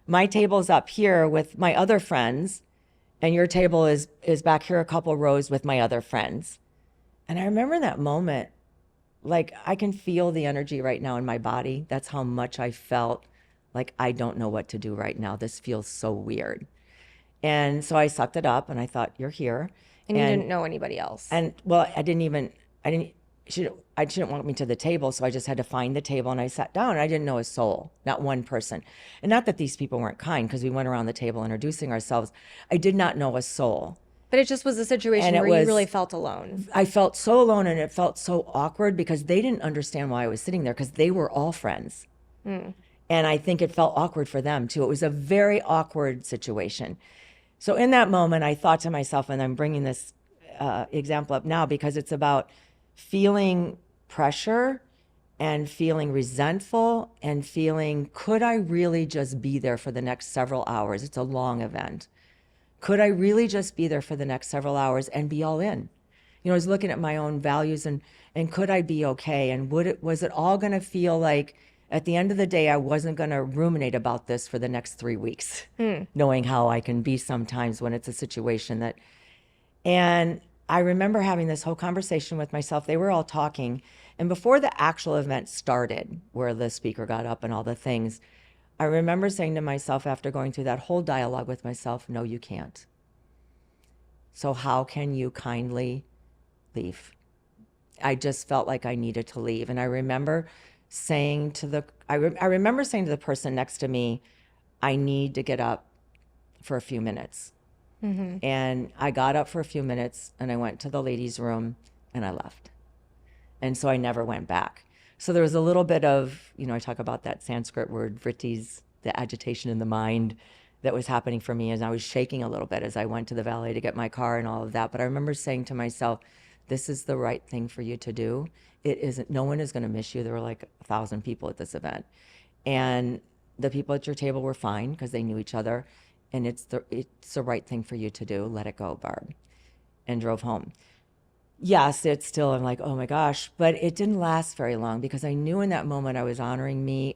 My table's up here with my other friends, and your table is back here a couple rows with my other friends. And I remember that moment, like I can feel the energy right now in my body. That's how much I felt like I don't know what to do right now. This feels so weird. And so I sucked it up and I thought, you're here. And you didn't know anybody else. And well, I didn't, she didn't want me to the table. So I just had to find the table and I sat down and I didn't know a soul, not one person. And not that these people weren't kind because we went around the table introducing ourselves. I did not know a soul. But it just was a situation And it where you was, really felt alone. I felt so alone and it felt so awkward because they didn't understand why I was sitting there because they were all friends. And I think it felt awkward for them too. It was a very awkward situation. So in that moment, I thought to myself, and I'm bringing this example up now because it's about feeling pressure and feeling resentful and feeling, could I really just be there for the next several hours? It's a long event. Could I really just be there for the next several hours and be all in? I was looking at my own values and could I be okay? And was it all going to feel like at the end of the day, I wasn't going to ruminate about this for the next 3 weeks, knowing how I can be sometimes when it's a situation that, and I remember having this whole conversation with myself. They were all talking. And before the actual event started, where the speaker got up and all the things, I remember saying to myself after going through that whole dialogue with myself, no, you can't. So how can you kindly leave? I just felt like I needed to leave. And I remember saying to I remember saying to the person next to me, I need to get up for a few minutes. And I got up for a few minutes and I went to the ladies' room and I left. And so I never went back. So there was a little bit of, I talk about that Sanskrit word, vrittis, the agitation in the mind that was happening for me as I was shaking a little bit as I went to the valet to get my car and all of that. But I remember saying to myself, this is the right thing for you to do. It isn't, no one is going to miss you. There were like 1,000 people at this event. And the people at your table were fine because they knew each other. And it's the right thing for you to do. Let it go, Barb. And drove home. Yes, it's still, I'm like, oh my gosh, but it didn't last very long because I knew in that moment I was honoring me.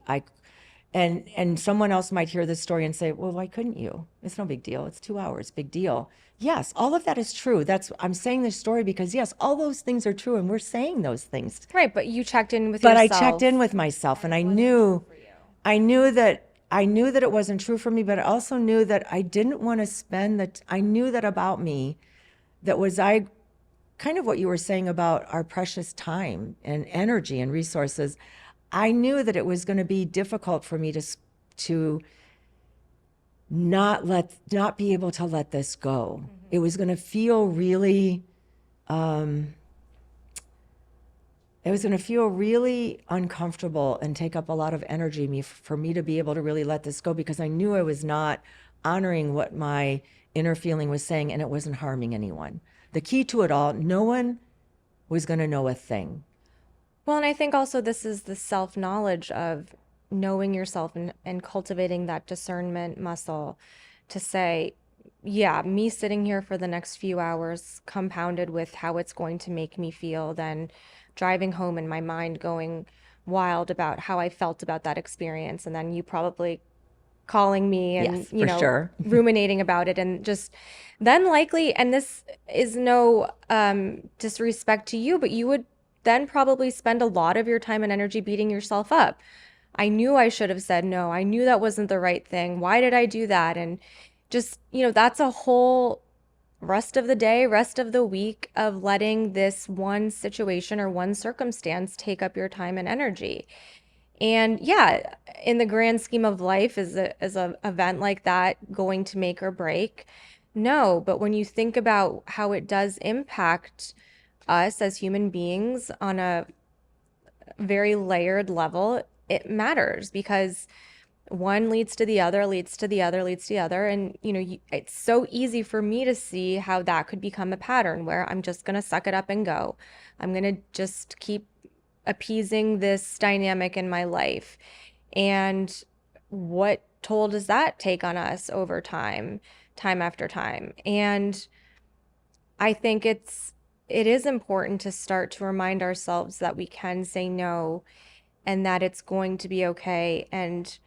And someone else might hear this story and say, well, why couldn't you? It's no big deal. It's 2 hours, big deal. Yes, all of that is true. I'm saying this story because yes, all those things are true and we're saying those things. Right, but you checked in with But yourself. I checked in with myself and I knew that it wasn't true for me, but I also knew that I didn't want to I knew that about me, that was kind of what you were saying about our precious time and energy and resources. I knew that it was going to be difficult for me to not be able to let this go. It was going to feel really it was going to feel really uncomfortable and take up a lot of energy for me to be able to really let this go, because I knew I was not honoring what my inner feeling was saying, and it wasn't harming anyone. The key to it all, no one was going to know a thing. Well, and I think also this is the self-knowledge of knowing yourself and cultivating that discernment muscle to say, yeah, me sitting here for the next few hours, compounded with how it's going to make me feel, then driving home and my mind going wild about how I felt about that experience, and then you probably calling me and, Yes, for sure. ruminating about it, and just then likely, and this is no disrespect to you, but you would then probably spend a lot of your time and energy beating yourself up. I knew I should have said no. I knew that wasn't the right thing. Why did I do that? And just, that's a whole rest of the day, rest of the week of letting this one situation or one circumstance take up your time and energy. And yeah, in the grand scheme of life, is a event like that going to make or break? No, but when you think about how it does impact us as human beings on a very layered level, it matters, because one leads to the other, leads to the other, leads to the other. And, it's so easy for me to see how that could become a pattern where I'm just going to suck it up and go. I'm going to just keep appeasing this dynamic in my life. And what toll does that take on us over time, time after time? And I think it is important to start to remind ourselves that we can say no and that it's going to be okay. And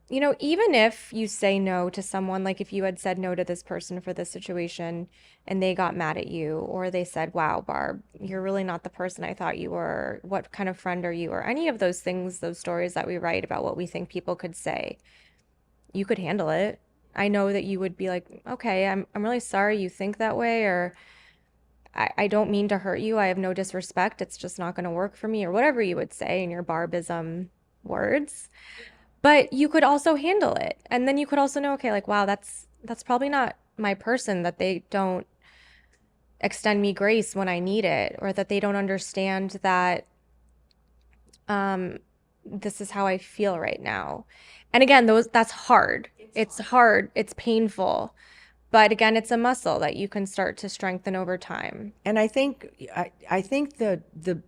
even if you say no to someone, like if you had said no to this person for this situation and they got mad at you, or they said, wow, Barb, you're really not the person I thought you were. What kind of friend are you? Or any of those things, those stories that we write about what we think people could say, you could handle it. I know that you would be like, okay, I'm really sorry you think that way, or I don't mean to hurt you. I have no disrespect. It's just not going to work for me, or whatever you would say in your Barbism words. But you could also handle it. And then you could also know, okay, like, wow, that's probably not my person, that they don't extend me grace when I need it, or that they don't understand that this is how I feel right now. And again, that's hard. It's hard. It's painful. But again, it's a muscle that you can start to strengthen over time. And I think the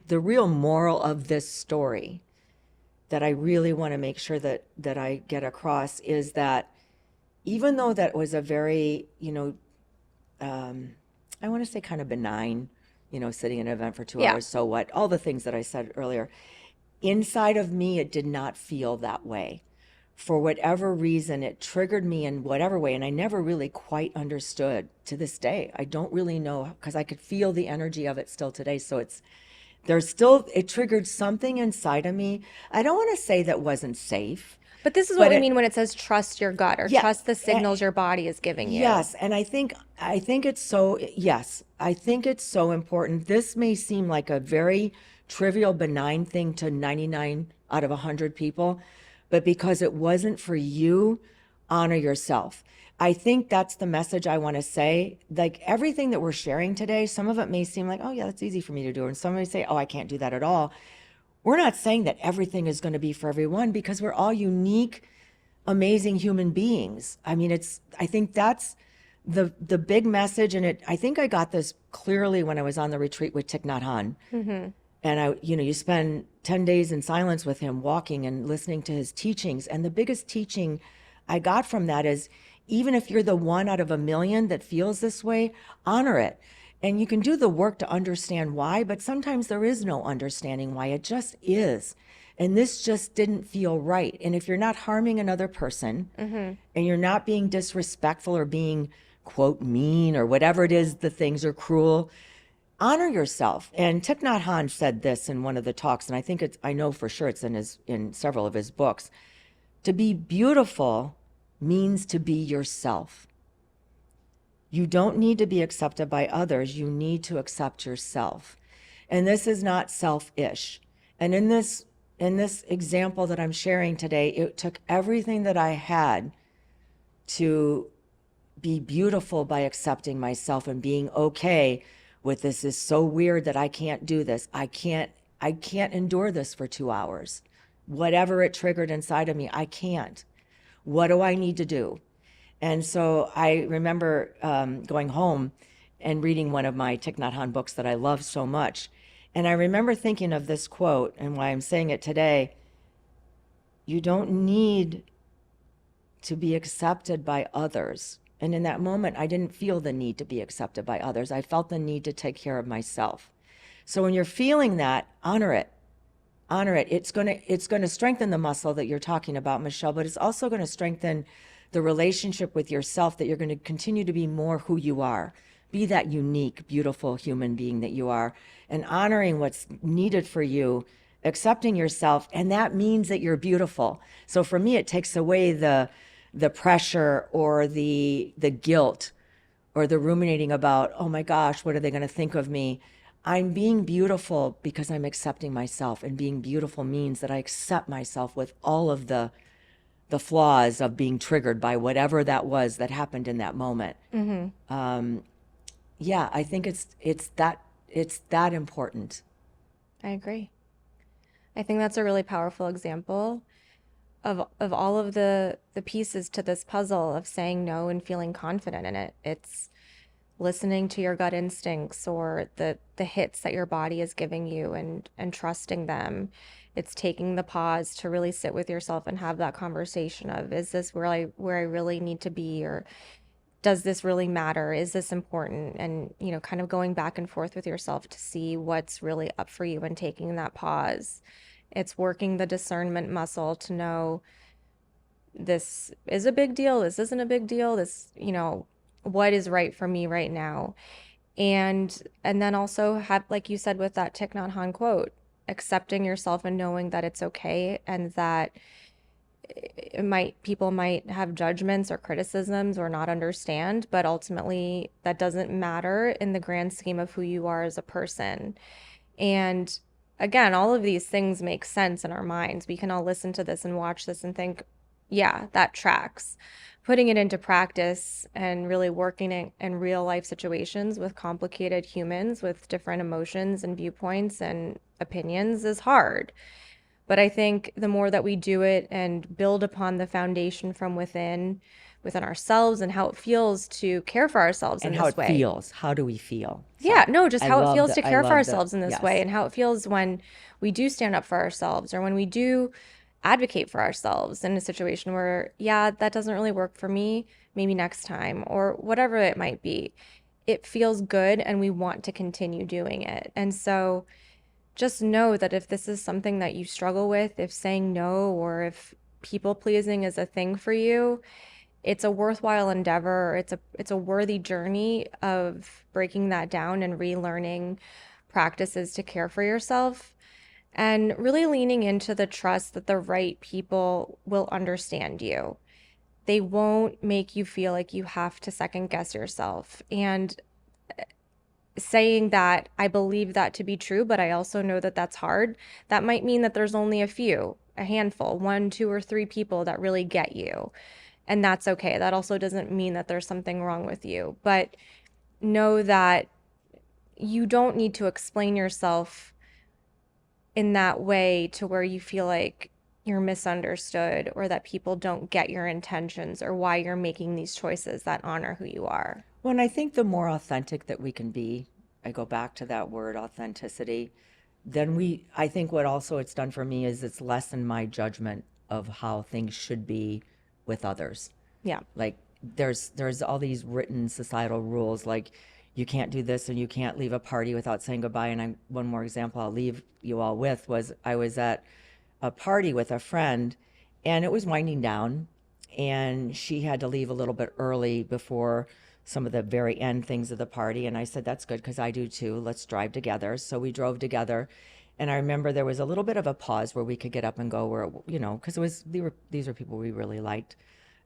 real moral of this story that I really want to make sure that I get across is that even though that was a very, I want to say kind of benign, sitting in an event for 2 hours, so what, all the things that I said earlier, inside of me, it did not feel that way. For whatever reason, it triggered me in whatever way, and I never really quite understood to this day. I don't really know, because I could feel the energy of it still today. So it triggered something inside of me. I don't want to say that wasn't safe. But this is what we mean when it says trust your gut, or trust the signals your body is giving you. Yes, and I think it's so important. This may seem like a very trivial, benign thing to 99 out of 100 people, but because it wasn't for you, honor yourself. I think that's the message I want to say. Like everything that we're sharing today, some of it may seem like, oh yeah, that's easy for me to do. And some may say, oh, I can't do that at all. We're not saying that everything is going to be for everyone, because we're all unique, amazing human beings. I mean, I think that's the big message. And I think I got this clearly when I was on the retreat with Thich Nhat Hanh. And you spend 10 days in silence with him, walking and listening to his teachings. And the biggest teaching I got from that is, even if you're the one out of a million that feels this way, honor it. And you can do the work to understand why, but sometimes there is no understanding why. It just is. And this just didn't feel right. And if you're not harming another person, and you're not being disrespectful or being, quote, mean or whatever it is, the things are cruel, honor yourself. And Thich Nhat Hanh said this in one of the talks, and I know for sure it's in several of his books. To be beautiful means to be yourself. You don't need to be accepted by others. You need to accept yourself. And this is not selfish. And in this example that I'm sharing today, it took everything that I had to be beautiful by accepting myself and being okay with this is so weird that I can't do this. I can't endure this for 2 hours. Whatever it triggered inside of me, I can't. What do I need to do? And so I remember going home and reading one of my Thich Nhat Hanh books that I love so much. And I remember thinking of this quote, and why I'm saying it today: you don't need to be accepted by others. And in that moment, I didn't feel the need to be accepted by others. I felt the need to take care of myself. So when you're feeling that, honor it. Honor it. It's going to strengthen the muscle that you're talking about, Michelle, but it's also going to strengthen the relationship with yourself, that you're going to continue to be more who you are. Be that unique, beautiful human being that you are, and honoring what's needed for you, accepting yourself, and that means that you're beautiful. So for me, it takes away the pressure or the guilt or the ruminating about, oh my gosh, what are they going to think of me? I'm being beautiful because I'm accepting myself, and being beautiful means that I accept myself with all of the flaws of being triggered by whatever that was that happened in that moment. Yeah, I think it's that important. I agree. I think that's a really powerful example of all of the pieces to this puzzle of saying no and feeling confident in it. It's listening to your gut instincts or the hits that your body is giving you and trusting them. It's taking the pause to really sit with yourself and have that conversation of, is this where I really need to be, or does this really matter? Is this important? And, kind of going back and forth with yourself to see what's really up for you and taking that pause. It's working the discernment muscle to know this is a big deal, this isn't a big deal, this, what is right for me right now. And then also have, like you said with that Thich Nhat Hanh quote, accepting yourself and knowing that it's okay, and that people might have judgments or criticisms or not understand, but ultimately that doesn't matter in the grand scheme of who you are as a person. And again, all of these things make sense in our minds. We can all listen to this and watch this and think, yeah, that tracks. Putting it into practice and really working it in real life situations with complicated humans with different emotions and viewpoints and opinions is hard. But I think the more that we do it and build upon the foundation from within ourselves, and how it feels to care for ourselves in And how this it way. feels. How do we feel? Yeah, So no, just I how it love feels the to I care for love the ourselves in this way, yes. and how it feels when we do stand up for ourselves, or when we do advocate for ourselves in a situation where, yeah, that doesn't really work for me, maybe next time, or whatever it might be. It feels good and we want to continue doing it. And so just know that if this is something that you struggle with, if saying no or if people pleasing is a thing for you, it's a worthwhile endeavor. It's a worthy journey of breaking that down and relearning practices to care for yourself, and really leaning into the trust that the right people will understand you. They won't make you feel like you have to second guess yourself. And saying that I believe that to be true, but I also know that that's hard, that might mean that there's only a handful, one, two, or three people that really get you. And that's okay. That also doesn't mean that there's something wrong with you. But know that you don't need to explain yourself in that way to where you feel like you're misunderstood, or that people don't get your intentions or why you're making these choices that honor who you are. Well, and I think the more authentic that we can be, I go back to that word authenticity, then I think what also it's done for me is it's lessened my judgment of how things should be with others. Yeah. Like there's all these written societal rules, like you can't do this and you can't leave a party without saying goodbye. And one more example I'll leave you all with was I was at a party with a friend, and it was winding down, and she had to leave a little bit early before some of the very end things of the party. And I said, that's good because I do too. Let's drive together. So we drove together. And I remember there was a little bit of a pause where we could get up and go, where, because these were people we really liked.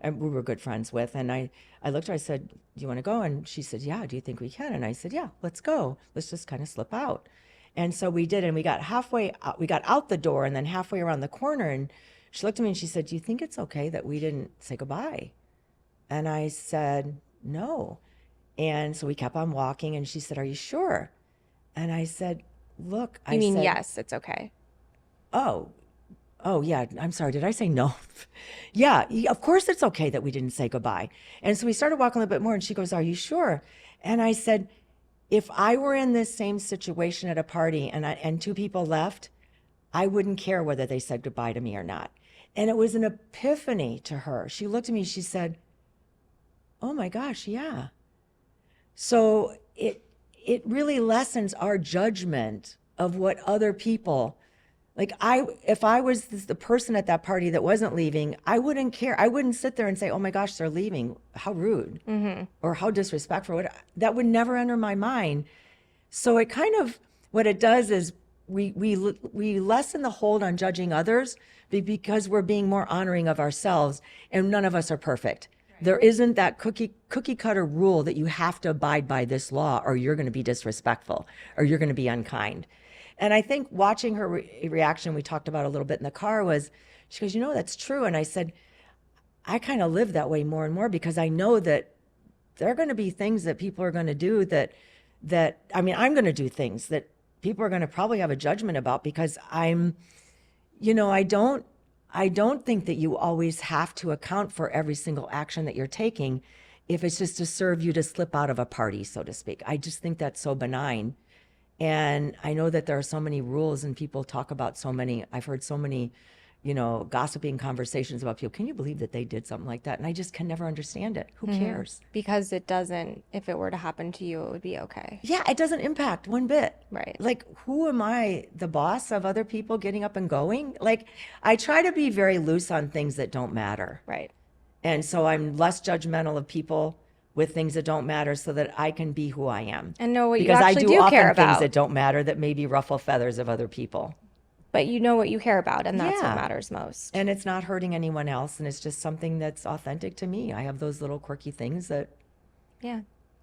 and we were good friends with. And I looked at her, I said, do you want to go? And she said, yeah, do you think we can? And I said, yeah, let's go. Let's just kind of slip out. And so we did. And we got we got out the door and then halfway around the corner. And she looked at me and she said, do you think it's okay that we didn't say goodbye? And I said, no. And so we kept on walking and she said, are you sure? And I said, look, You mean, said, yes, it's okay. oh, oh, yeah. I'm sorry. Did I say no? Yeah, of course it's okay that we didn't say goodbye. And so we started walking a little bit more and she goes, are you sure? And I said, if I were in this same situation at a party and two people left, I wouldn't care whether they said goodbye to me or not. And it was an epiphany to her. She looked at me, she said, oh my gosh, yeah. So it really lessens our judgment of what other people, like if I was the person at that party that wasn't leaving, I wouldn't care. I wouldn't sit there and say, oh my gosh, they're leaving. How rude or how disrespectful. That would never enter my mind. So it kind of, what it does is we lessen the hold on judging others because we're being more honoring of ourselves, and none of us are perfect. There isn't that cookie cutter rule that you have to abide by this law or you're going to be disrespectful or you're going to be unkind. And I think watching her reaction, we talked about a little bit in the car, was she goes, that's true. And I said, I kind of live that way more and more because I know that there are going to be things that people are going to do I'm going to do things that people are going to probably have a judgment about because I don't think that you always have to account for every single action that you're taking if it's just to serve you to slip out of a party, so to speak. I just think that's so benign. And I know that there are so many rules and people talk about I've heard so many, gossiping conversations about people. Can you believe that they did something like that? And I just can never understand it. Who cares? Because it doesn't, if it were to happen to you, it would be okay. Yeah, it doesn't impact one bit. Right. Like, who am I, the boss of other people getting up and going? Like, I try to be very loose on things that don't matter. Right. And so I'm less judgmental of people with things that don't matter so that I can be who I am. And know what because you actually I do do often care things about. that don't matter that maybe ruffle feathers of other people. But you know what you care about, and that's Yeah. what matters most. And it's not hurting anyone else, and it's just something that's authentic to me. I have those little quirky things that, Yeah.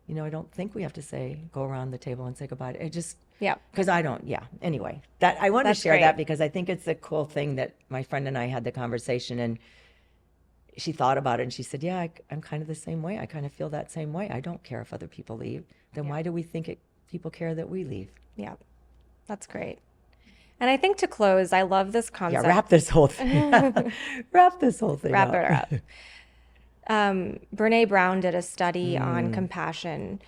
I don't think we have to go around the table and say goodbye. It just, Yeah. because I don't, yeah. Anyway, that I wanted That's to share great. that because I think it's a cool thing that my friend and I had the conversation, and she thought about it, and she said, yeah, I'm kind of the same way. I kind of feel that same way. I don't care if other people leave. Then why do we think people care that we leave? Yeah. That's great. And I think to close, I love this concept. Yeah, wrap this whole thing. Wrap this whole thing Wrap up. it up. Brene Brown did a study on compassion,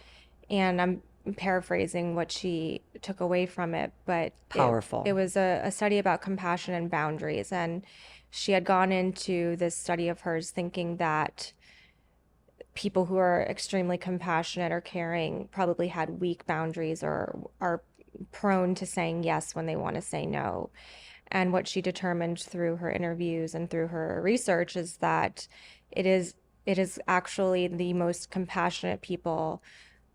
and I'm paraphrasing what she took away from it, but Powerful. It was a study about compassion and boundaries, and she had gone into this study of hers thinking that people who are extremely compassionate or caring probably had weak boundaries or are prone to saying yes when they want to say no. And what she determined through her interviews and through her research is that it is actually the most compassionate people,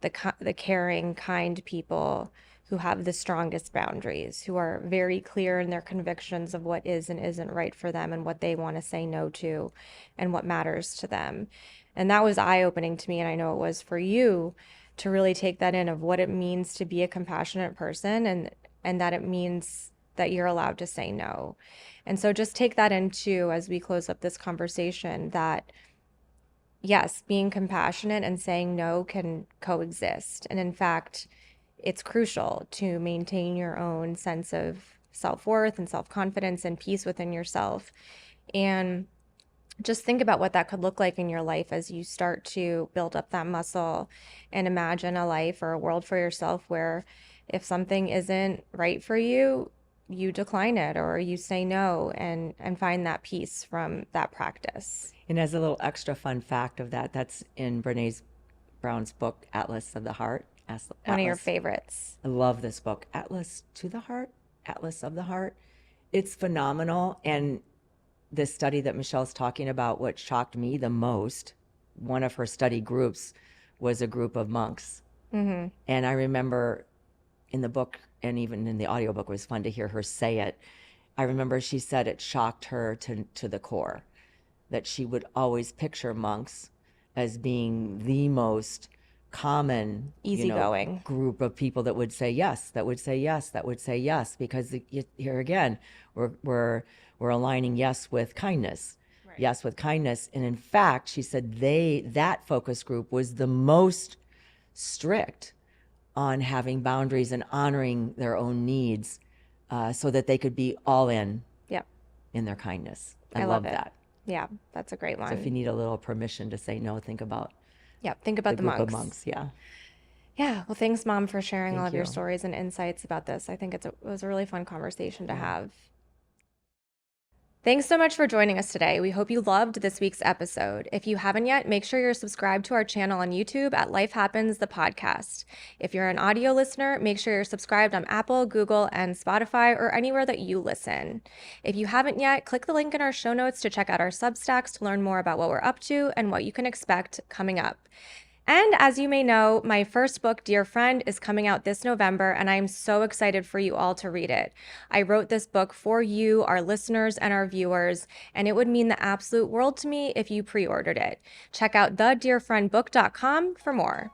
the caring, kind people who have the strongest boundaries, who are very clear in their convictions of what is and isn't right for them and what they want to say no to and what matters to them. And that was eye-opening to me, and I know it was for you, to really take that in of what it means to be a compassionate person and that it means that you're allowed to say no. And so just take that into as we close up this conversation, that yes, being compassionate and saying no can coexist. And in fact, it's crucial to maintain your own sense of self-worth and self-confidence and peace within yourself. And just think about what that could look like in your life as you start to build up that muscle and imagine a life or a world for yourself where if something isn't right for you, you decline it or you say no, and find that peace from that practice. And as a little extra fun fact of that, that's in Brene Brown's book, Atlas of the Heart. One of your favorites. I love this book, Atlas to the Heart, Atlas of the Heart. It's phenomenal. And this study that Michelle's talking about, what shocked me the most, one of her study groups was a group of monks. Mm-hmm. And I remember in the book, and even in the audiobook, it was fun to hear her say it. I remember she said it shocked her to the core. that she would always picture monks as being the most common, Easygoing. group of people that would say yes, that would say yes, that would say yes, because here again, we're aligning yes with kindness, Right. yes with kindness. And in fact, she said that focus group was the most strict on having boundaries and honoring their own needs, so that they could be all Yep. in their kindness. I I love love it. that. Yeah, that's a great So if you one. need a little permission to say no, think about Yeah, think the about the group of monks. monks. Yeah. Yeah, well, thanks, Mom, for sharing all Thank of your you. stories and insights about this. I think it was a really fun conversation to Yeah. have. Thanks so much for joining us today. We hope you loved this week's episode. If you haven't yet, make sure you're subscribed to our channel on YouTube at Life Happens, the podcast. If you're an audio listener, make sure you're subscribed on Apple, Google, and Spotify, or anywhere that you listen. If you haven't yet, click the link in our show notes to check out our Substacks to learn more about what we're up to and what you can expect coming up. And as you may know, my first book, Dear Friend, is coming out this November, and I'm so excited for you all to read it. I wrote this book for you, our listeners, and our viewers, and it would mean the absolute world to me if you pre-ordered it. Check out thedearfriendbook.com for more.